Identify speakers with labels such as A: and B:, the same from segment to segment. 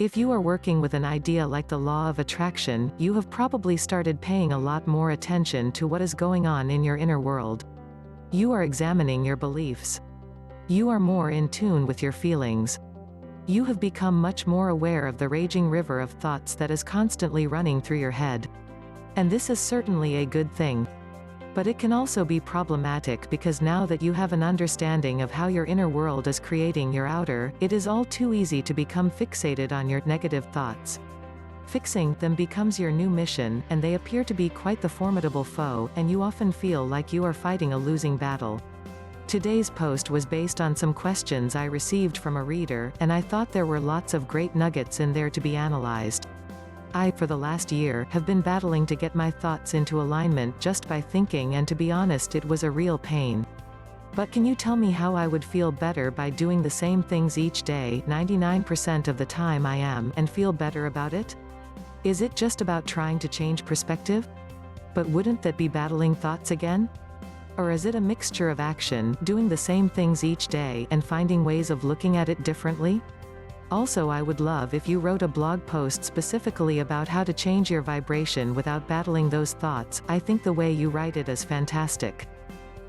A: If you are working with an idea like the law of attraction, you have probably started paying a lot more attention to what is going on in your inner world. You are examining your beliefs. You are more in tune with your feelings. You have become much more aware of the raging river of thoughts that is constantly running through your head. And this is certainly a good thing. But it can also be problematic because now that you have an understanding of how your inner world is creating your outer, it is all too easy to become fixated on your negative thoughts. Fixing them becomes your new mission, and they appear to be quite the formidable foe, and you often feel like you are fighting a losing battle. Today's post was based on some questions I received from a reader, and I thought there were lots of great nuggets in there to be analyzed. For the last year, have been battling to get my thoughts into alignment just by thinking, and to be honest, it was a real pain. But can you tell me how I would feel better by doing the same things each day, 99% of the time I am, and feel better about it? Is it just about trying to change perspective? But wouldn't that be battling thoughts again? Or is it a mixture of action, doing the same things each day, and finding ways of looking at it differently? Also, I would love if you wrote a blog post specifically about how to change your vibration without battling those thoughts. I think the way you write it is fantastic.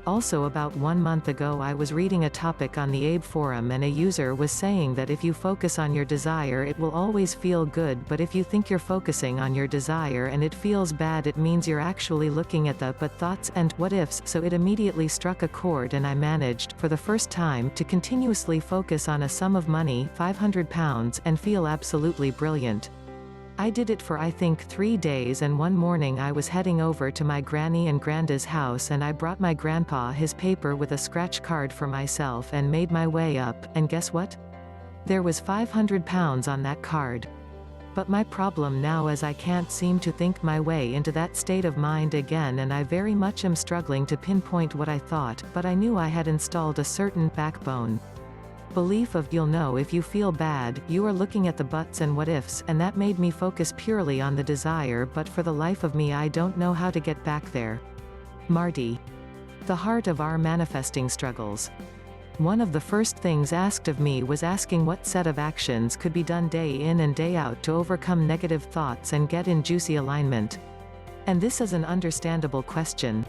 A: Also, about 1 month ago I was reading a topic on the Abe forum, and a user was saying that if you focus on your desire it will always feel good, but if you think you're focusing on your desire and it feels bad, it means you're actually looking at the but thoughts and what ifs. So it immediately struck a chord, and I managed, for the first time, to continuously focus on a sum of money, £500, and feel absolutely brilliant. I did it for I think 3 days, and one morning I was heading over to my granny and granda's house, and I brought my grandpa his paper with a scratch card for myself and made my way up, and guess what? There was £500 on that card. But my problem now is I can't seem to think my way into that state of mind again, and I very much am struggling to pinpoint what I thought, but I knew I had installed a certain backbone belief of you'll know if you feel bad. You are looking at the buts and what ifs, and that made me focus purely on the desire, but for the life of me I don't know how to get back there. Marty. The heart of our manifesting struggles. One of the first things asked of me was asking what set of actions could be done day in and day out to overcome negative thoughts and get in juicy alignment. And this is an understandable question.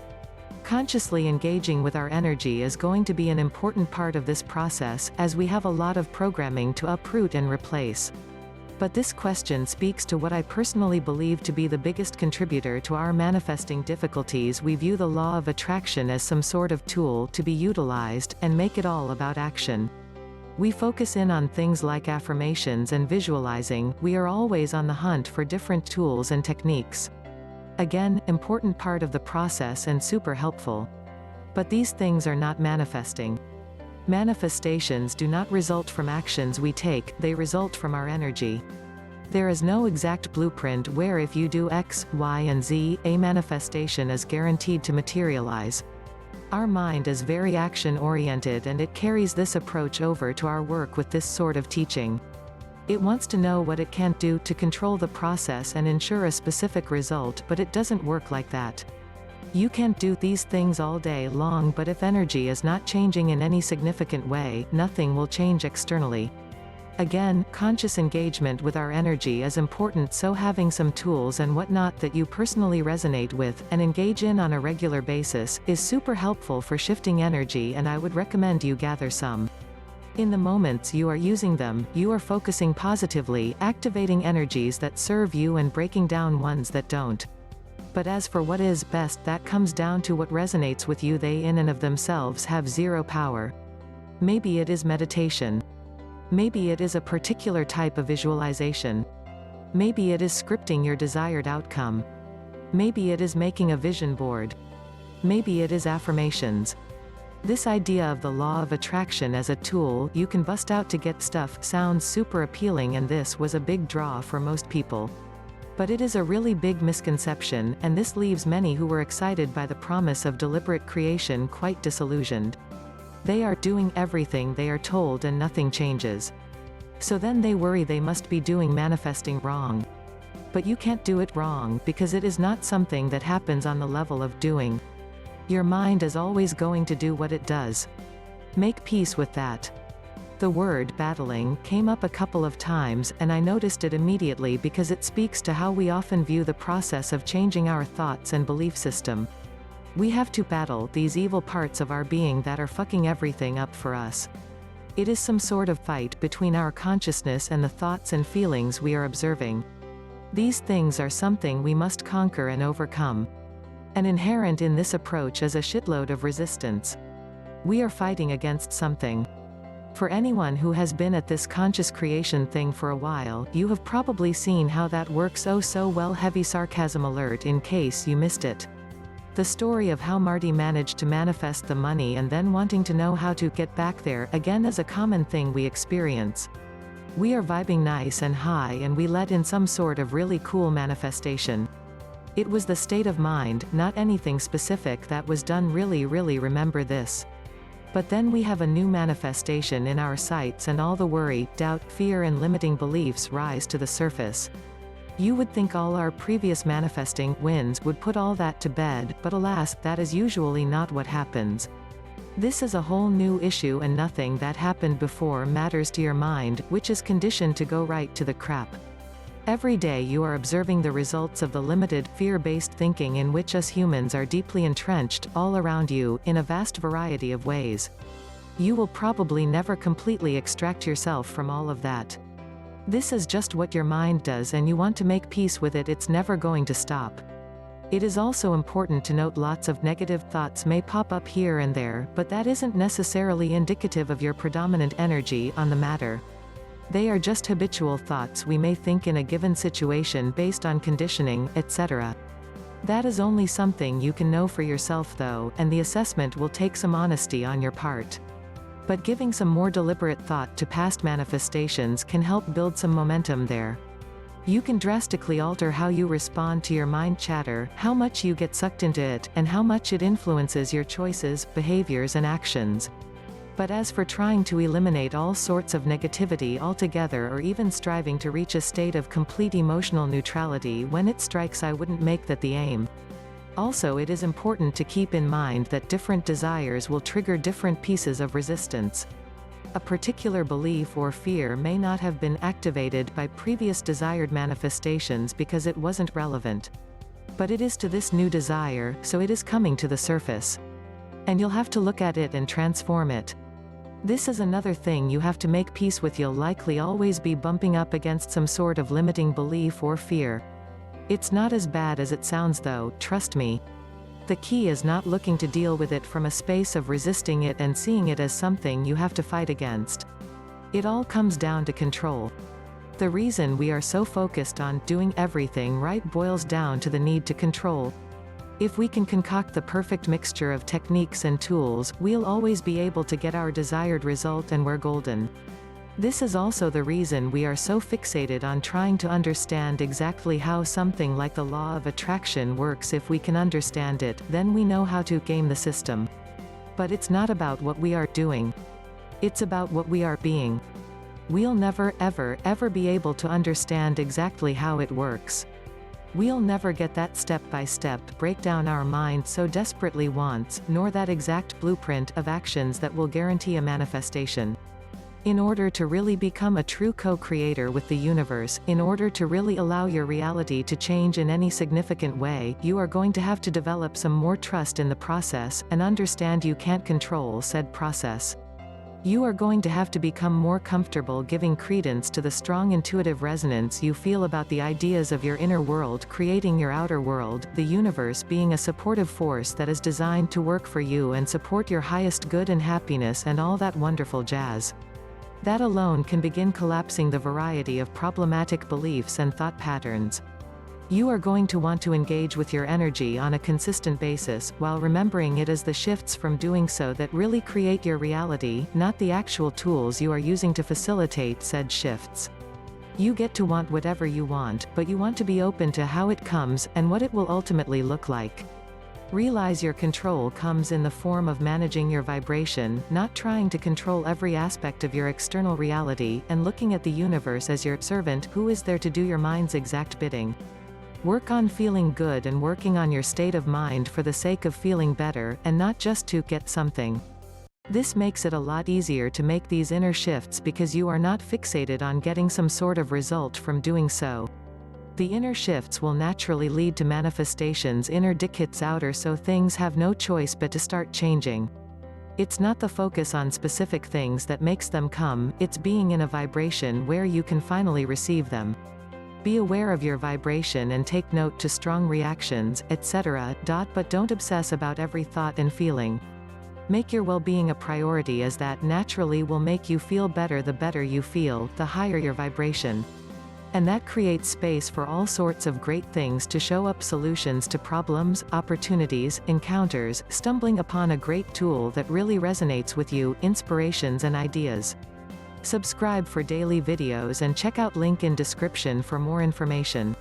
A: Consciously engaging with our energy is going to be an important part of this process, as we have a lot of programming to uproot and replace. But this question speaks to what I personally believe to be the biggest contributor to our manifesting difficulties. We view the law of attraction as some sort of tool to be utilized, and make it all about action. We focus in on things like affirmations and visualizing. We are always on the hunt for different tools and techniques. Again, important part of the process and super helpful. But these things are not manifesting. Manifestations do not result from actions we take, they result from our energy. There is no exact blueprint where if you do X, Y, and Z, a manifestation is guaranteed to materialize. Our mind is very action-oriented, and it carries this approach over to our work with this sort of teaching. It wants to know what it can't do to control the process and ensure a specific result, but it doesn't work like that. You can't do these things all day long, but if energy is not changing in any significant way, nothing will change externally. Again, conscious engagement with our energy is important, so having some tools and whatnot that you personally resonate with, and engage in on a regular basis, is super helpful for shifting energy, and I would recommend you gather some. In the moments you are using them, you are focusing positively, activating energies that serve you and breaking down ones that don't. But as for what is best, that comes down to what resonates with you. They in and of themselves have zero power. Maybe it is meditation. Maybe it is a particular type of visualization. Maybe it is scripting your desired outcome. Maybe it is making a vision board. Maybe it is affirmations. This idea of the law of attraction as a tool you can bust out to get stuff sounds super appealing, and this was a big draw for most people. But it is a really big misconception, and this leaves many who were excited by the promise of deliberate creation quite disillusioned. They are doing everything they are told and nothing changes. So then they worry they must be doing manifesting wrong. But you can't do it wrong, because it is not something that happens on the level of doing. Your mind is always going to do what it does. Make peace with that. The word battling came up a couple of times, and I noticed it immediately because it speaks to how we often view the process of changing our thoughts and belief system. We have to battle these evil parts of our being that are fucking everything up for us. It is some sort of fight between our consciousness and the thoughts and feelings we are observing. These things are something we must conquer and overcome. And inherent in this approach is a shitload of resistance. We are fighting against something. For anyone who has been at this conscious creation thing for a while, you have probably seen how that works oh so well. Heavy sarcasm alert in case you missed it. The story of how Marty managed to manifest the money and then wanting to know how to get back there again is a common thing we experience. We are vibing nice and high and we let in some sort of really cool manifestation. It was the state of mind, not anything specific that was done. Really remember this. But then we have a new manifestation in our sights and all the worry, doubt, fear and limiting beliefs rise to the surface. You would think all our previous manifesting wins would put all that to bed, but alas, that is usually not what happens. This is a whole new issue and nothing that happened before matters to your mind, which is conditioned to go right to the crap. Every day you are observing the results of the limited, fear-based thinking in which us humans are deeply entrenched, all around you, in a vast variety of ways. You will probably never completely extract yourself from all of that. This is just what your mind does and you want to make peace with it. It's never going to stop. It is also important to note lots of negative thoughts may pop up here and there, but that isn't necessarily indicative of your predominant energy on the matter. They are just habitual thoughts we may think in a given situation based on conditioning, etc. That is only something you can know for yourself though, and the assessment will take some honesty on your part. But giving some more deliberate thought to past manifestations can help build some momentum there. You can drastically alter how you respond to your mind chatter, how much you get sucked into it, and how much it influences your choices, behaviors and actions. But as for trying to eliminate all sorts of negativity altogether or even striving to reach a state of complete emotional neutrality when it strikes, I wouldn't make that the aim. Also, it is important to keep in mind that different desires will trigger different pieces of resistance. A particular belief or fear may not have been activated by previous desired manifestations because it wasn't relevant. But it is to this new desire, so it is coming to the surface. And you'll have to look at it and transform it. This is another thing you have to make peace with. You'll likely always be bumping up against some sort of limiting belief or fear. It's not as bad as it sounds though, trust me. The key is not looking to deal with it from a space of resisting it and seeing it as something you have to fight against. It all comes down to control. The reason we are so focused on doing everything right boils down to the need to control. If we can concoct the perfect mixture of techniques and tools, we'll always be able to get our desired result and we're golden. This is also the reason we are so fixated on trying to understand exactly how something like the law of attraction works. If we can understand it, then we know how to game the system. But it's not about what we are doing. It's about what we are being. We'll never, ever be able to understand exactly how it works. We'll never get that step-by-step breakdown our mind so desperately wants, nor that exact blueprint of actions that will guarantee a manifestation. In order to really become a true co-creator with the universe, in order to really allow your reality to change in any significant way, you are going to have to develop some more trust in the process, and understand you can't control said process. You are going to have to become more comfortable giving credence to the strong intuitive resonance you feel about the ideas of your inner world creating your outer world, the universe being a supportive force that is designed to work for you and support your highest good and happiness and all that wonderful jazz. That alone can begin collapsing the variety of problematic beliefs and thought patterns. You are going to want to engage with your energy on a consistent basis, while remembering it is the shifts from doing so that really create your reality, not the actual tools you are using to facilitate said shifts. You get to want whatever you want, but you want to be open to how it comes, and what it will ultimately look like. Realize your control comes in the form of managing your vibration, not trying to control every aspect of your external reality, and looking at the universe as your servant who is there to do your mind's exact bidding. Work on feeling good and working on your state of mind for the sake of feeling better, and not just to get something. This makes it a lot easier to make these inner shifts because you are not fixated on getting some sort of result from doing so. The inner shifts will naturally lead to manifestations inner dictates outer, so things have no choice but to start changing. It's not the focus on specific things that makes them come, it's being in a vibration where you can finally receive them. Be aware of your vibration and take note to strong reactions, etc. But don't obsess about every thought and feeling. Make your well-being a priority, as that naturally will make you feel better. The better you feel, the higher your vibration. And that creates space for all sorts of great things to show up: solutions to problems, opportunities, encounters, stumbling upon a great tool that really resonates with you, inspirations and ideas. Subscribe for daily videos and check out link in description for more information.